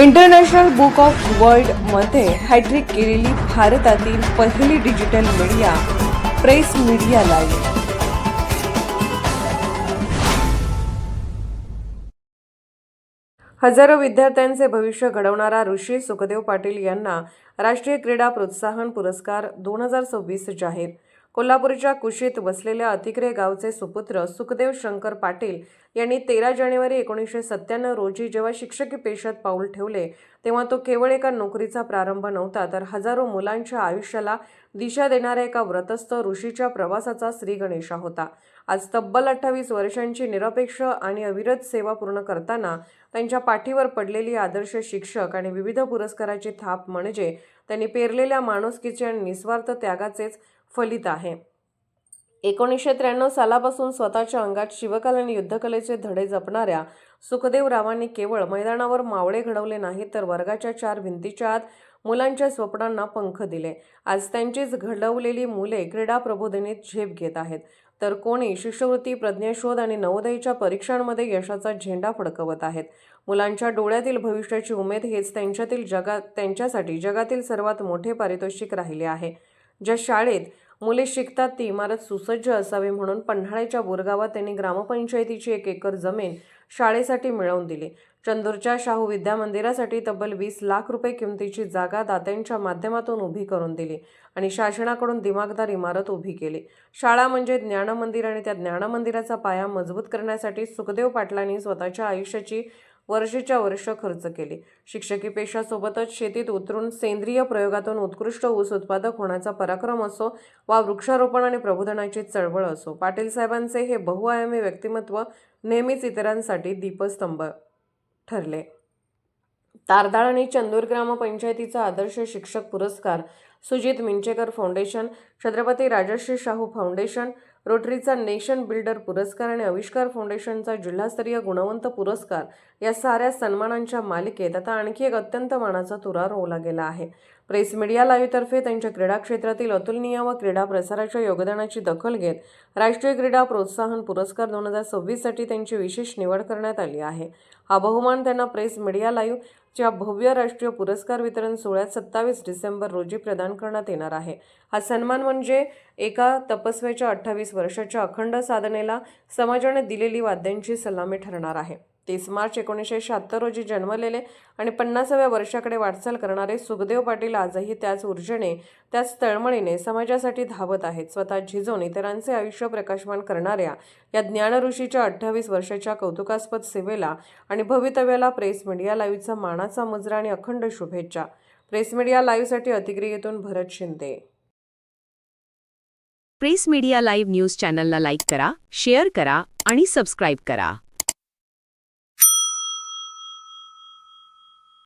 International book of वर्ल्डमध्ये hat trick केलेली भारतातील पहिली digital media press media live. हजारो विद्यार्थ्यांचे भविष्य घडवणारा ऋषी सुखदेव पाटील यांना राष्ट्रीय क्रीडा प्रोत्साहन पुरस्कार 2026 जाहीर. कोल्हापूरच्या कुशीत वसलेल्या अतिक्रे गावचे सुपुत्र सुखदेव शंकर पाटील यांनी 13 जानेवारी 1997 रोजी जेव्हा शिक्षकी पेशात पाऊल ठेवले तेव्हा तो केवळ एका नोकरीचा प्रारंभ नव्हता, तर हजारो मुलांच्या आयुष्याला दिशा देणाऱ्या एका व्रतस्थ ऋषीच्या प्रवासाचा श्रीगणेशा होता. आज तब्बल 28 वर्षांची निरपेक्ष आणि अविरत सेवा पूर्ण करताना त्यांच्या पाठीवर पडलेली आदर्श शिक्षक आणि विविध पुरस्काराची थाप म्हणजे त्यांनी पेरलेल्या माणुसकीचे आणि निस्वार्थ त्यागाचेच फलित आहे. 1993 सालापासून स्वतःच्या अंगात शिवकला आणि युद्धकलेचे धडे जपणाऱ्या सुखदेवरावांनी केवळ मैदानावर मावळे घडवले नाहीत, तर वर्गाच्या 4 भिंतीच्या आत मुलांच्या स्वप्नांना पंख दिले. आज त्यांचीच घडवलेली मुले क्रीडा प्रबोधिनीत झेप घेत आहेत, तर कोणी शिष्यवृत्ती, प्रज्ञाशोध आणि नवोदयच्या परीक्षांमध्ये यशाचा झेंडा फडकवत आहेत. मुलांच्या डोळ्यातील भविष्याची उमेद हेच त्यांच्यासाठी जगातील सर्वात मोठे पारितोषिक राहिले आहे. ज्या शाळेत मुले शिकतात ती इमारत सुसज्ज असावी म्हणून पन्हाळ्याच्या बोरगावात त्यांनी ग्रामपंचायतीची 1 एकर जमीन शाळेसाठी मिळवून दिली. चंदूरच्या शाहू विद्या मंदिरासाठी तब्बल 20 लाख रुपये किमतीची जागा दात्यांच्या माध्यमातून उभी करून दिली आणि शासनाकडून दिमागदार इमारत उभी केली. शाळा म्हणजे ज्ञानमंदिर आणि त्या ज्ञानमंदिराचा पाया मजबूत करण्यासाठी सुखदेव पाटलांनी स्वतःच्या आयुष्याची वर्षाच्या वर्ष खर्च केली. शिक्षकी पेशासोबतच शेतीत उतरून सेंद्रिय प्रयोगातून उत्कृष्ट ऊस उत्पादक होण्याचा पराक्रम असो वा वृक्षारोपण आणि प्रबोधनाची चळवळ असो, पाटील साहेबांचे हे बहुआयामी व्यक्तिमत्व नेहमीच इतरांसाठी दीपस्तंभ ठरले. तारदाळ आणि चंदूर ग्रामपंचायतीचा आदर्श शिक्षक पुरस्कार, सुजित मिंचेकर फाउंडेशन, छत्रपती राजर्षी शाहू फाउंडेशन, रोटरीचा नेशन बिल्डर पुरस्कार आणि आविष्कार फाउंडेशनचा जिल्हास्तरीय गुणवंत पुरस्कार या साऱ्या सन्मानांच्या मालिकेत आता आणखी एक अत्यंत मानाचा तुरा रोवला गेला आहे. प्रेस मीडिया लाईव्हतर्फे त्यांच्या क्रीडा क्षेत्रातील अतुलनीय व क्रीडा प्रसाराच्या योगदानाची दखल घेत राष्ट्रीय क्रीडा प्रोत्साहन पुरस्कार 2026 साठी त्यांची विशेष निवड करण्यात आली आहे. हा बहुमान त्यांना प्रेस मीडिया लाईव्ह च्या भव्य राष्ट्रीय पुरस्कार वितरण सोहळ्यात 27 डिसेंबर रोजी प्रदान करण्यात येणार आहे. हा सन्मान म्हणजे एका तपस्व्याच्या 28 वर्षाच्या अखंड साधनेला समाजाने दिलेली वाद्यांची सलामी ठरणार आहे. 30 मार्च 1976 रोजी जन्मलेले आणि 50व्या वर्षाकडे वाटचाल करणारे सुखदेव पाटील आजही त्याच ऊर्जेने, त्याच तळमळीने समाजासाठी धावत आहेत. स्वतः झिजून इतरांचे आयुष्य प्रकाशमान करणाऱ्या या ज्ञानऋषीच्या 28 वर्षाच्या कौतुकास्पद सेवेला आणि भवितव्याला प्रेस मीडिया लाईव्हचा मानाचा मुजरा आणि अखंड शुभेच्छा. प्रेस मीडिया लाईव्हसाठी अतिक्रियेतून Bharat Shinde. Press media live news चॅनलला लाईक करा, शेअर करा आणि सबस्क्राईब करा.